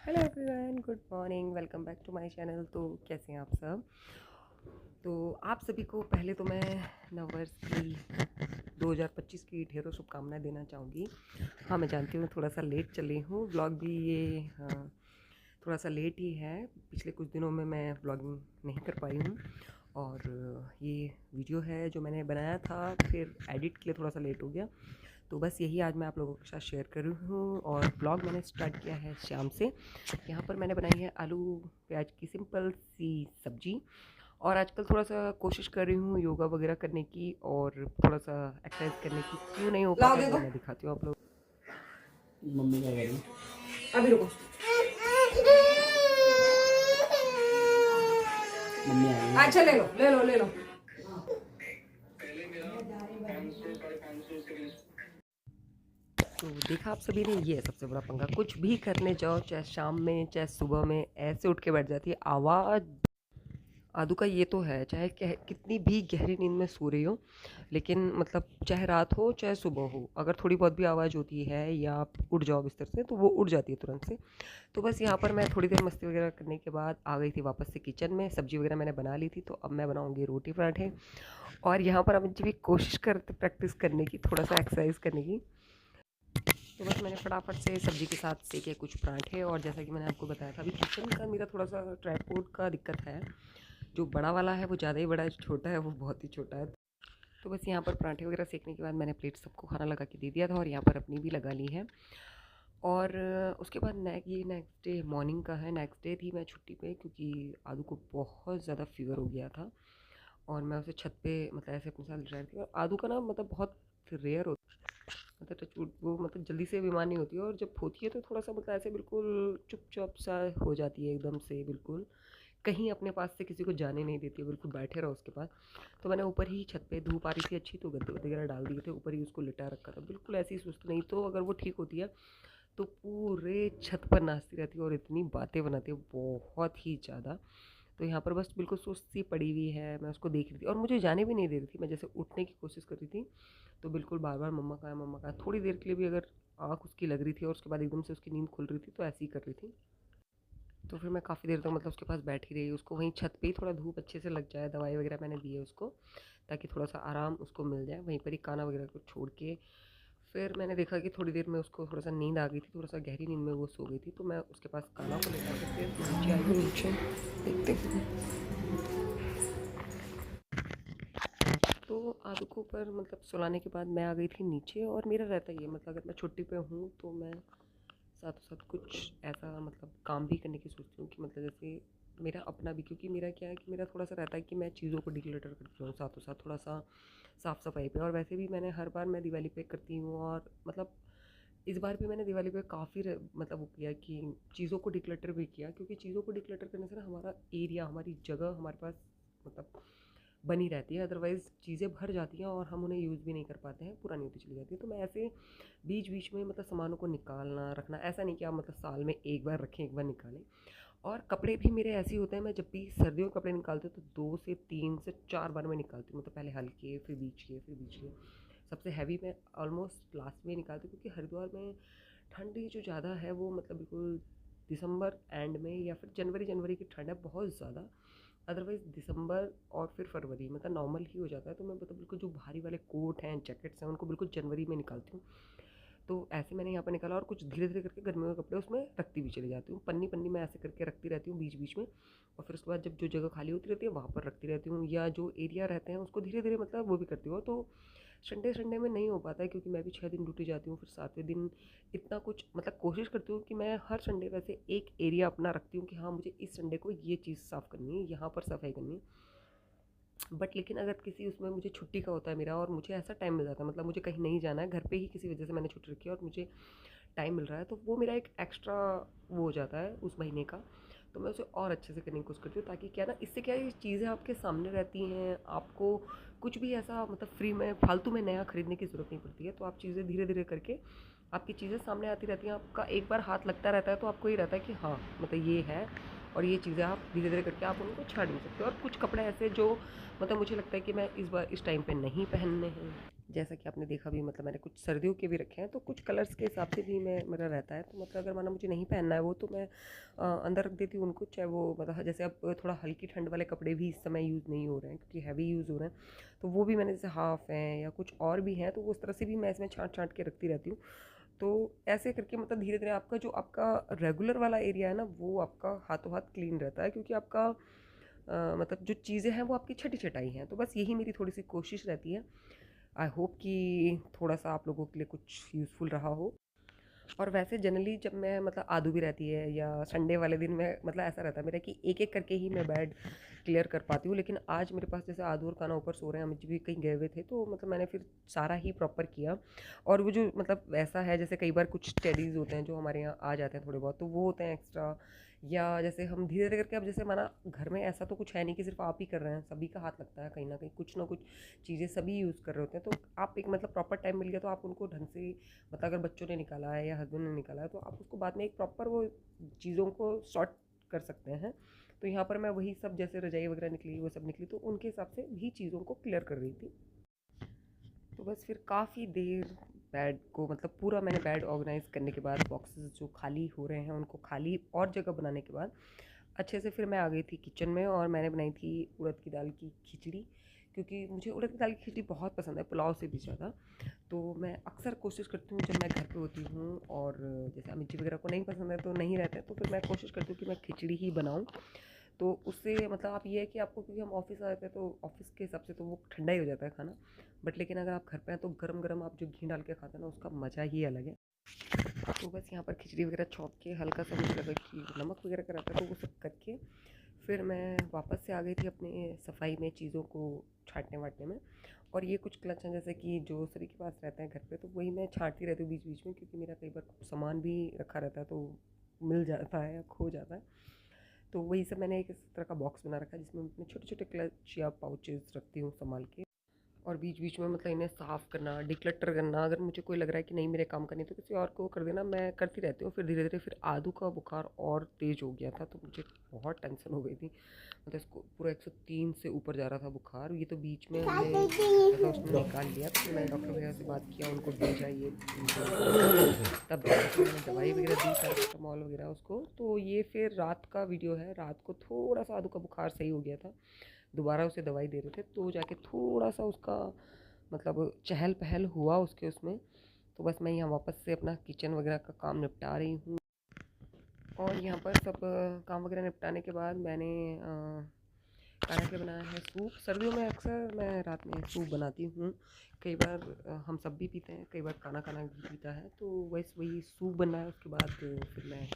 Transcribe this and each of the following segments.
Hello everyone, good morning, welcome back to my channel. तो कैसे हैं आप सब? तो आप सभी को पहले तो मैं नववर्ष की 2025 की ढेरों शुभकामनाएं देना चाहूँगी। हाँ, मैं जानती हूँ थोड़ा सा लेट चली हूँ, व्लॉग भी ये थोड़ा सा लेट ही है। पिछले कुछ दिनों में मैं व्लॉगिंग नहीं कर पाई हूँ और ये वीडियो है जो मैंने बनाया था, फिर एडिट के लिए थोड़ा सा लेट हो गया। तो बस यही आज मैं आप लोगों के साथ शेयर कर रही हूँ और ब्लॉग मैंने स्टार्ट किया है शाम से। यहाँ पर मैंने बनाई है आलू प्याज की सिंपल सी सब्जी और आजकल थोड़ा सा कोशिश कर रही हूँ योगा वगैरह करने की और थोड़ा सा एक्सरसाइज करने की। क्यों नहीं हो पा रहा है वो मैं दिखाती हूँ आप लोग। मम्मी क्या कह रही? अभी रुको। मम्मी आ गई। अच्छा, ले लो ले लो ले लो। तो देखा आप सभी ने, ये है सबसे बड़ा पंगा। कुछ भी करने जाओ, चाहे शाम में चाहे सुबह में, ऐसे उठ के बैठ जाती है आवाज़। आदू का ये तो है, चाहे कितनी भी गहरी नींद में सो रही हो, लेकिन मतलब चाहे रात हो चाहे सुबह हो, अगर थोड़ी बहुत भी आवाज़ होती है या आप उठ जाओ बिस्तर से तो वो उठ जाती है तुरंत से। तो बस यहाँ पर मैं थोड़ी देर मस्ती वगैरह करने के बाद आ गई थी वापस से किचन में। सब्जी वगैरह मैंने बना ली थी, तो अब मैं बनाऊँगी रोटी पराठे। और यहाँ पर अब भी कोशिश करते प्रैक्टिस करने की, थोड़ा सा एक्सरसाइज करने की। तो बस मैंने फटाफट से सब्जी के साथ सेके कुछ पराठे। और जैसा कि मैंने आपको बताया था, अभी किचन का मेरा थोड़ा सा ट्राइपॉड का दिक्कत है। जो बड़ा वाला है वो ज़्यादा ही बड़ा है, जो छोटा है वो बहुत ही छोटा है। तो बस यहाँ पर पराठे वगैरह सेकने के बाद मैंने प्लेट सबको खाना लगा के दे दिया था और यहाँ पर अपनी भी लगा ली है। और उसके बाद ये नेक्स्ट डे मॉर्निंग का है। नेक्स्ट डे थी मैं छुट्टी पे, क्योंकि आदू को बहुत ज़्यादा फीवर हो गया था और मैं उसे छत पे मतलब ऐसे अपने साथ ले रही थी। और आदू का ना मतलब बहुत रेयर होता है, मतलब टचवुड वो मतलब जल्दी से बीमार नहीं होती है, और जब होती है तो थोड़ा सा मतलब ऐसे बिल्कुल चुपचाप सा हो जाती है एकदम से, बिल्कुल कहीं अपने पास से किसी को जाने नहीं देती है, बिल्कुल बैठे रहो उसके पास। तो मैंने ऊपर ही छत पे, धूप आ रही थी अच्छी, तो गद्दे वगैरह डाल दिए थे, ऊपर ही उसको लिटा रखा था, बिल्कुल ऐसी सुस्त। नहीं तो अगर वो ठीक होती है तो पूरे छत पर नाचती रहती है और इतनी बातें बनाती है बहुत ही ज़्यादा। तो यहाँ पर बस बिल्कुल सुस्त सी पड़ी हुई है, मैं उसको देख रही थी और मुझे जाने भी नहीं दे रही थी। मैं जैसे उठने की कोशिश कर रही थी तो बिल्कुल बार बार मम्मा कहाँ है मम्मा कहाँ है। थोड़ी देर के लिए भी अगर आँख उसकी लग रही थी और उसके बाद एकदम से उसकी नींद खुल रही थी तो ऐसे ही कर रही थी। तो फिर मैं काफ़ी देर तक मतलब उसके पास बैठी रही, उसको वहीं छत पे ही थोड़ा धूप अच्छे से लग जाए, दवाई वगैरह मैंने दी है उसको, ताकि थोड़ा सा आराम उसको मिल जाए। वहीं पर ही खाना वगैरह को छोड़ के फिर मैंने देखा कि थोड़ी देर में उसको थोड़ा सा नींद आ गई थी, थोड़ा सा गहरी नींद में वो सो गई थी। तो मैं उसके पास खाना को लेकर के फिर नीचे आई हूँ। नीचे देखते हैं तो आदू को ऊपर मतलब सुलाने के बाद मैं आ गई थी नीचे। और मेरा रहता ही है, मतलब अगर मैं छुट्टी पे हूँ तो मैं साथ साथ कुछ ऐसा मतलब काम भी करने की सोचती हूँ कि मतलब जैसे मेरा अपना भी, क्योंकि मेरा क्या है कि मेरा थोड़ा सा रहता है कि मैं चीज़ों को डिक्लटर करती हूँ साथों साथ थोड़ा सा साफ़ सफाई पे। और वैसे भी मैंने हर बार मैं दिवाली पे करती हूँ, और मतलब इस बार भी मैंने दिवाली पे काफ़ी मतलब वो किया कि चीज़ों को डिक्लटर भी किया, क्योंकि चीज़ों को डिक्लटर करने से ना हमारा एरिया, हमारी जगह हमारे पास मतलब बनी रहती है। अदरवाइज़ चीज़ें भर जाती हैं और हम उन्हें यूज़ भी नहीं कर पाते हैं, पुरानी होती चली जाती है। तो मैं ऐसे बीच बीच में मतलब सामानों को निकालना रखना, ऐसा नहीं कि आप मतलब साल में एक बार रखें एक बार निकालें। और कपड़े भी मेरे ऐसे ही होते हैं, मैं जब भी सर्दियों के कपड़े निकालती हूँ तो 2 से 3 से 4 बार मैं निकालती हूँ। मतलब पहले हल्के, फिर बीच के, फिर बीच के। सबसे हैवी मैं ऑलमोस्ट लास्ट में निकालती हूँ, क्योंकि हरिद्वार में ठंडी जो ज़्यादा है वो मतलब बिल्कुल दिसंबर एंड में, या फिर जनवरी जनवरी की ठंड है बहुत ज़्यादा। अदरवाइज़ दिसंबर और फिर फरवरी मतलब नॉर्मल ही हो जाता है। तो मैं मतलब बिल्कुल जो भारी वाले कोट हैं, जैकेट्स हैं, उनको बिल्कुल जनवरी में निकालती हूँ। तो ऐसे मैंने यहाँ पर निकाला, और कुछ धीरे धीरे करके गर्मियों के कपड़े उसमें रखती भी चली जाती हूँ, पन्नी पन्नी में ऐसे करके रखती रहती हूँ बीच बीच में। और फिर उसके बाद जब जो जगह खाली होती रहती है वहाँ पर रखती रहती हूँ, या जो एरिया रहते हैं उसको धीरे धीरे मतलब वो भी करती हूँ। तो संडे संडे में नहीं हो पाता है, क्योंकि मैं भी 6 दिन ड्यूटी जाती हूँ, फिर 7वें दिन इतना कुछ मतलब कोशिश करती हूँ कि मैं हर संडे वैसे एक एरिया अपना रखती हूँ कि हाँ मुझे इस संडे को ये चीज़ साफ़ करनी है, यहाँ पर सफाई करनी है। बट लेकिन अगर किसी उसमें मुझे छुट्टी का होता है मेरा, और मुझे ऐसा टाइम मिल जाता है, मतलब मुझे कहीं नहीं जाना है, घर पे ही किसी वजह से मैंने छुट्टी रखी है और मुझे टाइम मिल रहा है, तो वो मेरा एक एक्स्ट्रा वो हो जाता है उस महीने का। तो मैं उसे और अच्छे से करने की कोशिश करती हूँ, ताकि क्या ना, इससे क्या है, ये चीज़ें आपके सामने रहती हैं, आपको कुछ भी ऐसा मतलब फ्री में फालतू में नया खरीदने की ज़रूरत नहीं पड़ती है। तो आप चीज़ें धीरे धीरे करके आपकी चीज़ें सामने आती रहती हैं, आपका एक बार हाथ लगता रहता है तो आपको ये रहता है कि हाँ मतलब ये है। और ये चीज़ें आप धीरे धीरे करके आप उनको छाड़ नहीं सकते। और कुछ कपड़े ऐसे जो मतलब मुझे लगता है कि मैं इस बार इस टाइम पे नहीं पहनने हैं, जैसा कि आपने देखा भी, मतलब मैंने कुछ सर्दियों के भी रखे हैं, तो कुछ कलर्स के हिसाब से भी मैं मेरा रहता है। तो मतलब अगर माना मुझे नहीं पहनना है वो, तो मैं अंदर रख देती हूँ उनको, चाहे वो मतलब जैसे अब थोड़ा हल्की ठंड वाले कपड़े भी इस समय यूज़ नहीं हो रहे हैं क्योंकि हैवी यूज़ हो रहे हैं, तो वो भी मैंने जैसे हाफ़ हैं या कुछ और भी हैं, तो उस तरह से भी मैं इसमें छाँट छाँट के रखती रहती हूँ। तो ऐसे करके मतलब धीरे धीरे आपका जो आपका रेगुलर वाला एरिया है ना, वो आपका हाथों हाथ क्लीन रहता है, क्योंकि आपका मतलब जो चीज़ें हैं वो आपकी छटी छटाई हैं। तो बस यही मेरी थोड़ी सी कोशिश रहती है। आई होप कि थोड़ा सा आप लोगों के लिए कुछ यूज़फुल रहा हो। और वैसे जनरली जब मैं मतलब आदू भी रहती है या संडे वाले दिन में, मतलब ऐसा रहता है मेरा कि एक एक करके ही मैं बेड क्लियर कर पाती हूँ। लेकिन आज मेरे पास जैसे आदू और काना ऊपर सो रहे हैं, अमित जी भी कहीं गए हुए थे, तो मतलब मैंने फिर सारा ही प्रॉपर किया। और वो जो मतलब वैसा है, जैसे कई बार कुछ टेडीज़ होते हैं जो हमारे यहाँ आ जाते हैं थोड़े बहुत, तो वो होते हैं एक्स्ट्रा। या जैसे हम धीरे धीरे करके, अब जैसे माना घर में ऐसा तो कुछ है नहीं कि सिर्फ आप ही कर रहे हैं, सभी का हाथ लगता है कहीं ना कुछ चीज़ें सभी यूज़ कर रहे होते हैं। तो आप एक मतलब प्रॉपर टाइम मिल गया तो आप उनको ढंग से, मतलब अगर बच्चों ने निकाला है या हस्बैंड ने निकाला है, तो आप उसको बाद में एक प्रॉपर वो चीज़ों को सॉर्ट कर सकते हैं। तो यहाँ पर मैं वही सब, जैसे रजाई वगैरह निकली, वो सब निकली, तो उनके हिसाब से भी चीज़ों को क्लियर कर रही थी। तो बस फिर काफ़ी देर बेड को, मतलब पूरा मैंने बेड ऑर्गेनाइज़ करने के बाद, बॉक्सेस जो खाली हो रहे हैं उनको खाली और जगह बनाने के बाद अच्छे से फिर मैं आ गई थी किचन में, और मैंने बनाई थी उड़द की दाल की खिचड़ी। क्योंकि मुझे उड़द की दाल की खिचड़ी बहुत पसंद है, पुलाव से भी ज़्यादा। तो मैं अक्सर कोशिश करती हूँ जब मैं घर पे होती हूँ, और जैसे अमित जी वगैरह को नहीं पसंद है तो नहीं रहते हैं, तो फिर मैं कोशिश करती हूँ कि मैं खिचड़ी ही बनाऊँ। तो उससे मतलब आप ये है कि आपको, क्योंकि हम ऑफिस आ जाते हैं तो ऑफिस के हिसाब से तो वो ठंडा ही हो जाता है खाना, बट लेकिन अगर आप घर पे हैं तो गरम गरम आप जो घी डाल के खाते हैं ना, उसका मज़ा ही अलग है। तो बस यहाँ पर खिचड़ी वगैरह छौंक के, हल्का सा मुझे लगा कि नमक वगैरह का रहता है, तो वो सब करके फिर मैं वापस से आ गई थी अपने सफाई में, चीज़ों को छाँटने वाटने में। और ये कुछ क्लच हैं जैसे कि जो सभी के पास रहते हैं घर पे, तो वही मैं छाँटती रहती हूँ बीच बीच में, क्योंकि मेरा कई बार सामान भी रखा रहता है तो मिल जाता है या खो जाता है। तो वही सब मैंने एक इस तरह का बॉक्स बना रखा है जिसमें मैं छोटे छोटे क्लच या पाउचेस रखती हूँ संभाल के। और बीच बीच में मतलब इन्हें साफ़ करना, डिक्लटर करना, अगर मुझे कोई लग रहा है कि नहीं मेरे काम करनी तो किसी और को कर देना, मैं करती रहती हूँ। फिर धीरे धीरे फिर आदू का बुखार और तेज़ हो गया था, तो मुझे बहुत टेंशन हो गई थी। मतलब इसको पूरा 103 से ऊपर जा रहा था बुखार। ये तो बीच में हमने मतलब उसने निकाल लिया, तो फिर मैंने डॉक्टर वगैरह से बात किया, उनको भेजा ये तब जाकर फिर मैंने दवाई वगैरह दी, पैरासिटामॉल वगैरह उसको। तो ये फिर रात का वीडियो है, रात को थोड़ा सा आदू का बुखार सही हो गया था, दोबारा उसे दवाई दे रहे थे, तो जाके थोड़ा सा उसका मतलब चहल पहल हुआ उसके उसमें। तो बस मैं यहाँ वापस से अपना किचन वगैरह का काम निपटा रही हूँ। और यहाँ पर सब काम वगैरह निपटाने के बाद मैंने खाना क्या बनाया है, सूप। सर्दियों में अक्सर मैं रात में सूप बनाती हूँ। कई बार हम सब भी पीते हैं, कई बार खाना खाना भी पीता है, तो वही सूप बना है। उसके बाद फिर मैं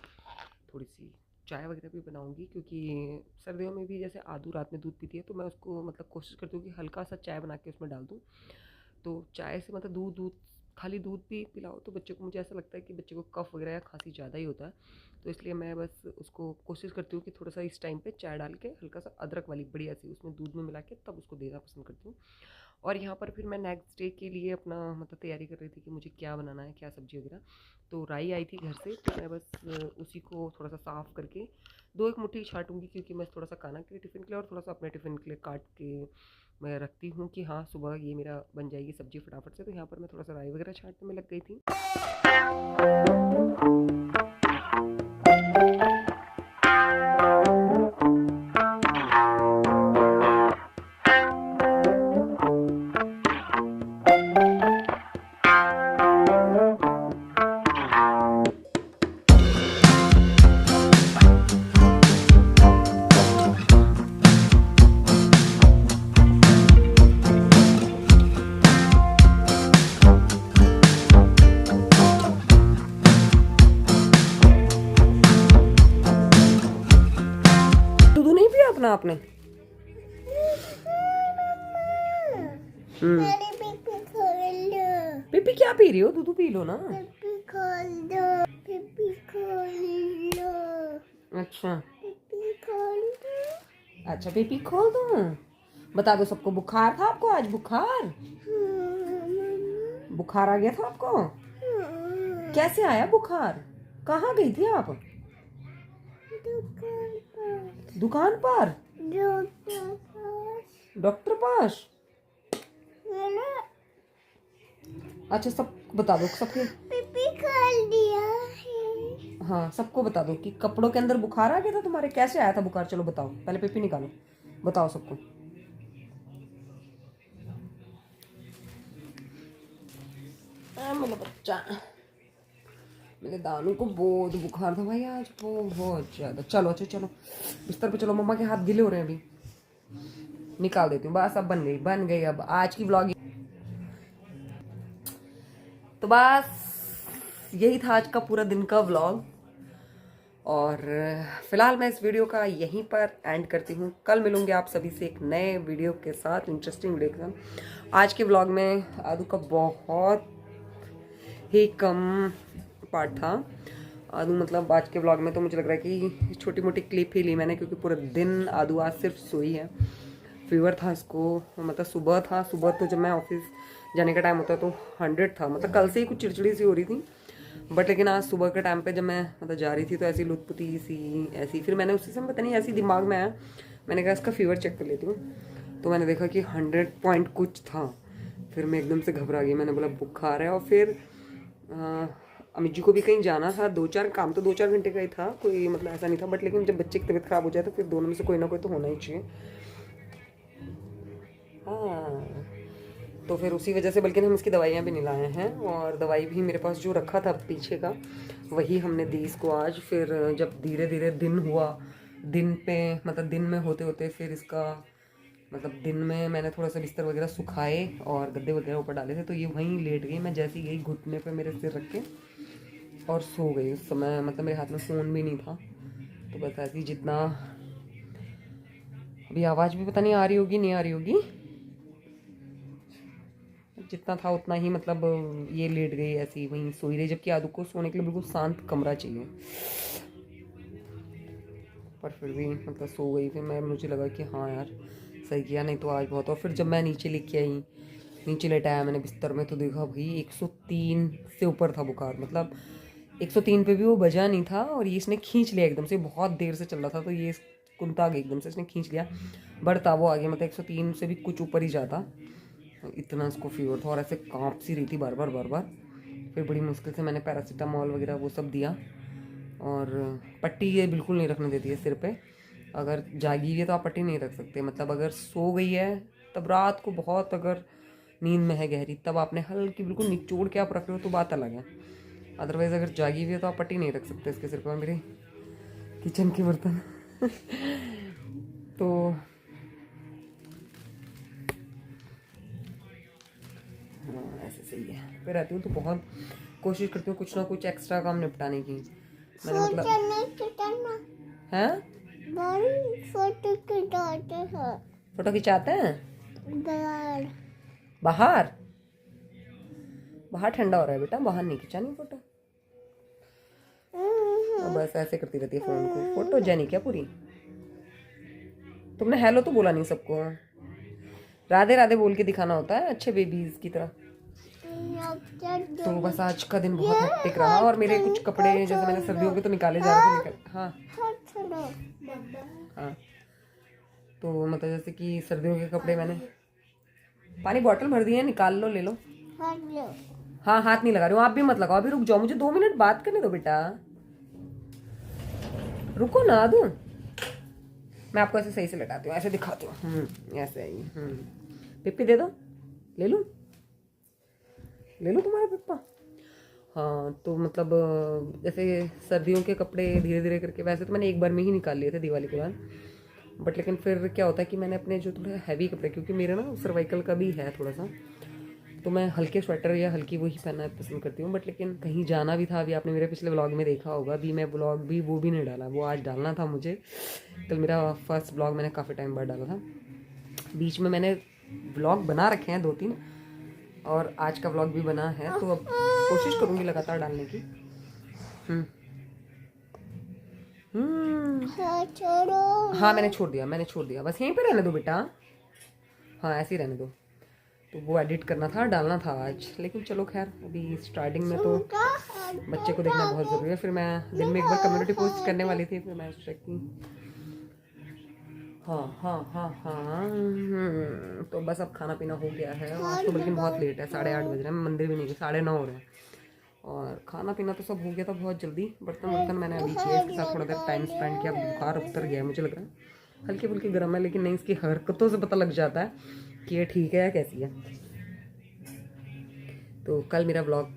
थोड़ी सी चाय वगैरह भी बनाऊंगी, क्योंकि सर्दियों में भी जैसे आदू रात में दूध पीती है, तो मैं उसको मतलब कोशिश करती हूँ कि हल्का सा चाय बना के उसमें डाल दूँ। तो चाय से मतलब दूध खाली दूध भी पिलाओ तो बच्चे को, मुझे ऐसा लगता है कि बच्चे को कफ़ वगैरह या खांसी ज़्यादा ही होता है। तो इसलिए मैं बस उसको कोशिश करती हूँ कि थोड़ा सा इस टाइम पे चाय डाल के हल्का सा अदरक वाली बढ़िया सी उसमें दूध में मिला के तब उसको देना पसंद करती हूँ। और यहाँ पर फिर मैं नेक्स्ट डे के लिए अपना मतलब तैयारी कर रही थी कि मुझे क्या बनाना है, क्या सब्ज़ी वगैरह। तो राई आई थी घर से, तो मैं बस उसी को थोड़ा सा साफ़ करके 2-1 मुट्ठी छाँटूँगी, क्योंकि मैं थोड़ा सा काना के लिए टिफ़िन के लिए और थोड़ा सा अपने टिफ़िन के लिए काट के मैं रखती हूँ कि हाँ सुबह ये मेरा बन जाएगी सब्ज़ी फटाफट से। तो यहाँ पर मैं थोड़ा सा राई वगैरह छाँटने में लग गई थी। दूध नहीं पिया अपना आपने? पिपी क्या पी रही हो? दूध पी लो ना। अच्छा अच्छा, पिपी खोल दूँ? बता दो सबको, बुखार था आपको आज? बुखार आ गया था आपको? कैसे आया बुखार? कहाँ गई थी आप? दुकान पर? डॉक्टर पास? अच्छा सब बता दो सबके, पिपी कर दिया है। हाँ सबको बता दो कि कपड़ों के अंदर बुखार आ गया था तुम्हारे, कैसे आया था बुखार, चलो बताओ, पहले पिपी निकालो, बताओ सबको। मेरा बच्चा, मेरे दानू को बहुत बुखार था भाई आज, बहुत ज्यादा। चलो अच्छा चलो बिस्तर पे चलो, मम्मा के हाथ गीले हो रहे हैं अभी, निकाल देती हूँ बस। अब बन गई अब आज की ब्लॉग। तो बस यही था आज का पूरा दिन का व्लॉग, और फिलहाल मैं इस वीडियो का यहीं पर एंड करती हूँ। कल मिलूंगी आप सभी से एक नए वीडियो के साथ, इंटरेस्टिंग वीडियो के साथ। आज के व्लॉग में आदू का बहुत ही कम पार्ट था। आदू मतलब आज के व्लॉग में तो मुझे लग रहा है कि छोटी मोटी क्लिप ही ली मैंने, क्योंकि पूरा दिन आदू आज सिर्फ सोई है। फीवर था इसको, मतलब सुबह था, सुबह तो जब मैं ऑफिस जाने का टाइम होता है तो 100 था, मतलब कल से ही कुछ चिड़चिड़ी सी हो रही थी, बट लेकिन आज सुबह के टाइम पे जब मैं मतलब जा रही थी तो ऐसी लुतपुती सी ऐसी, फिर मैंने उसी समय पता नहीं ऐसी दिमाग में आया, मैंने कहा इसका फीवर चेक कर लेती हूँ, तो मैंने देखा कि 100 पॉइंट कुछ था। फिर मैं एकदम से घबरा गई, मैंने बोला बुखार है। और फिर अमित जी को भी कहीं जाना था, 2-4 काम तो 2-4 घंटे का ही था, कोई मतलब ऐसा नहीं था, बट लेकिन जब बच्चे की तबीयत खराब हो जाए तो फिर दोनों में से कोई ना कोई तो होना ही चाहिए। हाँ तो फिर उसी वजह से, बल्कि हम इसकी दवाइयाँ भी नहीं लाए हैं, और दवाई भी मेरे पास जो रखा था पीछे का वही हमने दी इसको आज। फिर जब धीरे धीरे दिन हुआ, दिन पे मतलब दिन में होते होते फिर इसका मतलब दिन में मैंने थोड़ा सा बिस्तर वगैरह सुखाए और गद्दे वगैरह ऊपर डाले थे, तो ये वहीं लेट गई। मैं जैसे ही गई घुटने पे मेरे सिर रख के और सो गई। उस समय मतलब मेरे हाथ में फ़ोन भी नहीं था, तो बस ऐसी जितना अभी आवाज़ भी पता नहीं आ रही होगी नहीं आ रही होगी, जितना था उतना ही मतलब ये लेट गई ऐसी वहीं सोई रही, जबकि आदू को सोने के लिए बिल्कुल शांत कमरा चाहिए, पर फिर भी मतलब सो गई। फिर मुझे लगा कि हाँ यार सही किया, नहीं तो आज बहुत। और फिर जब मैं नीचे लेके आई, नीचे लेटाया मैंने बिस्तर में, तो देखा भाई 103 से ऊपर था बुखार, मतलब 103 पे भी वो बजा नहीं था, और ये इसने खींच लिया एकदम से, बहुत देर से चल रहा था तो ये कुंता गई एकदम से, इसने खींच लिया, बढ़ता वो आगे, मतलब 103 से भी कुछ ऊपर ही जाता, इतना इसको फीवर था। और ऐसे कांप सी रही थी बार बार। फिर बड़ी मुश्किल से मैंने पैरासीटामॉल वगैरह वो सब दिया, और पट्टी ये बिल्कुल नहीं रखने देती है सिर पे। अगर जागी हुई है तो आप पट्टी नहीं रख सकते, मतलब अगर सो गई है तब रात को बहुत अगर नींद में है गहरी, तब आपने हल्की बिल्कुल निचोड़ के आप रख रहे हो तो बात अलग है, अदरवाइज़ अगर जागी हुई है तो आप पट्टी नहीं रख सकते इसके सिर पर। मेरे किचन के बर्तन तो हाँ ऐसे सही है। फिर रहती हूँ तो बहुत कोशिश करती हूँ कुछ ना कुछ एक्स्ट्रा काम निपटाने की। मैंने मतलब हैं फोटो खिंचाते हैं बाहर, बाहर ठंडा हो रहा है बेटा, बाहर नहीं खिंचानी फोटो। और बस ऐसे करती रहती है फोन को, फोटो जानी क्या पूरी। तुमने हेलो तो बोला नहीं सबको, राधे राधे बोल के दिखाना होता है अच्छे बेबीज की तरह। तो बस आज का दिन बहुत हेक्टिक रहा, और मेरे कुछ कपड़े जैसे मैंने सर्दियों के तो निकाले जा रहे थे हाँ हाँ, तो मतलब जैसे कि सर्दियों के कपड़े मैंने पानी बॉटल भर दी है, निकाल लो, ले लो। हाँ हाथ नहीं लगा रही हूँ, आप भी मत लगाओ, अभी रुक जाओ, मुझे 2 मिनट बात करने दो बेटा, रुको ना दूँ। मैं आपको ऐसे सही से लटाती हूँ, ऐसे दिखाती हूँ, ऐसे ही। पिप्पी दे दो, ले लूँ तुम्हारा पिप्पा। हाँ तो मतलब जैसे सर्दियों के कपड़े धीरे धीरे करके, वैसे तो मैंने एक बार में ही निकाल लिए थे दिवाली के बाद, बट लेकिन फिर क्या होता है कि मैंने अपने जो थोड़े हैवी कपड़े, क्योंकि मेरा ना सर्वाइकल का भी है थोड़ा सा, तो मैं हल्के स्वेटर या हल्की वही पहनना पसंद करती हूँ। बट लेकिन कहीं जाना भी था, अभी आपने मेरे पिछले व्लॉग में देखा होगा, अभी मैं व्लॉग भी वो भी नहीं डाला, वो आज डालना था मुझे। तो मेरा फर्स्ट व्लॉग मैंने काफ़ी टाइम बाद डाला था, बीच में मैंने व्लॉग बना रखे हैं 2-3, और आज का व्लॉग भी बना है, तो अब कोशिश करूँगी लगातार डालने की। हाँ मैंने छोड़ दिया, बस यहीं पे रहने दो बेटा, हाँ ऐसे ही रहने दो। तो वो एडिट करना था, डालना था आज, लेकिन चलो खैर अभी स्टार्टिंग में तो बच्चे को देखना बहुत ज़रूरी है। फिर मैं दिन में एक बार कम्युनिटी पोस्ट करने वाली थी, फिर मैं सोचा कि हाँ। तो बस अब खाना पीना हो गया है, और तो बल्कि बहुत लेट है, 8:30 बज रहे हैं, मैं मंदिर भी नहीं गई, 9:30 हो रहे हैं। और खाना पीना तो सब हो गया था बहुत जल्दी। बर्तन वर्तन मैंने अभी किया, इसके साथ थोड़ा देर टाइम स्पेंड किया। बुखार उतर गया है मुझे लग रहा है, हल्की फुल्की गर्म है, लेकिन नहीं, इसकी हरकतों से पता लग जाता है कि ये ठीक है या कैसी है। तो कल मेरा ब्लॉग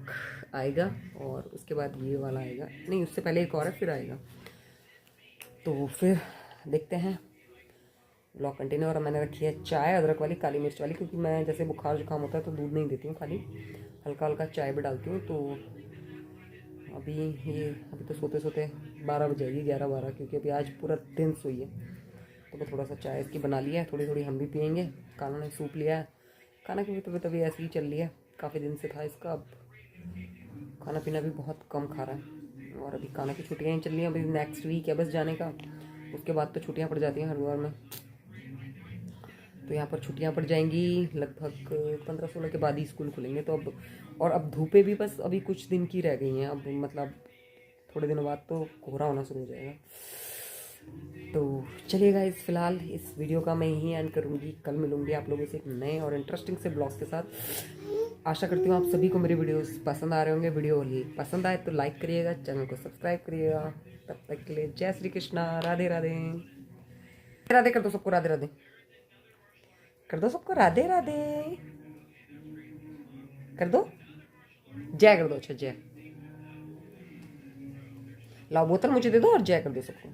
आएगा, और उसके बाद ये वाला आएगा, नहीं उससे पहले एक और है, फिर आएगा। तो फिर देखते हैं, ब्लॉग कंटिन्यू। और मैंने रखी है चाय, अदरक वाली, काली मिर्च वाली, क्योंकि मैं जैसे बुखार जुकाम होता है तो दूध नहीं देती हूँ, खाली हल्का हल्का चाय भी डालती हूँ। तो अभी तो सोते सोते 12 बज जाएगी, 11-12, क्योंकि अभी आज पूरा दिन सोई है। तो मैं थोड़ा सा चाय इसकी बना लिया है, थोड़ी थोड़ी हम भी पियेंगे। काना ने सूप लिया है, खाना की भी तबीयत अभी ऐसी ही चल रही है, काफ़ी दिन से था इसका। अब खाना पीना भी बहुत कम खा रहा है, और अभी खाना की छुट्टियाँ ही चल रही हैं, अभी नेक्स्ट वीक है बस जाने का। उसके बाद तो छुट्टियाँ पड़ जाती हैं हरिद्वार में। तो यहाँ पर छुट्टियाँ पड़ जाएंगी लगभग 15-16 के बाद ही स्कूल खुलेंगे। तो अब, और अब धूपें भी बस अभी कुछ दिन की रह गई हैं, अब मतलब थोड़े दिनों बाद तो कोहरा होना शुरू हो जाएगा। तो चलिए गाइस, फिलहाल इस वीडियो का मैं यहीं एंड करूँगी। कल मिलूँगी आप लोगों से एक नए और इंटरेस्टिंग से ब्लॉग्स के साथ। आशा करती हूँ आप सभी को मेरे वीडियोस पसंद आ रहे होंगे। वीडियो पसंद आए तो लाइक करिएगा, चैनल को सब्सक्राइब करिएगा। तब तक के लिए जय श्री कृष्णा, राधे राधे। राधे कर दो सबको, राधे राधे कर दो सबको, राधे राधे कर दो, जय कर दो। अच्छा जय, लाओ बोतल मुझे दे दो और जय कर दो सबको।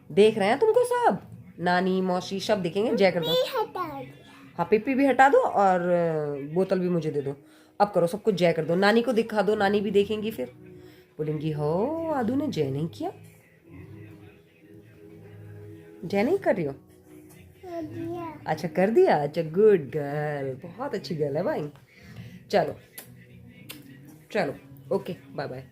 देख रहे हैं तुमको सब, नानी मौसी सब देखेंगे, जय कर दो। हाँ पिप्पी भी हटा दो, और बोतल भी मुझे दे दो। अब करो सबको जय कर दो, नानी को दिखा दो, नानी भी देखेंगी, फिर बोलेंगी हो आदू ने जय नहीं किया, जय नहीं कर रही हो। अच्छा कर दिया, अच्छा गुड गर्ल, बहुत अच्छी गर्ल है भाई। चलो चलो, ओके बाय बाय।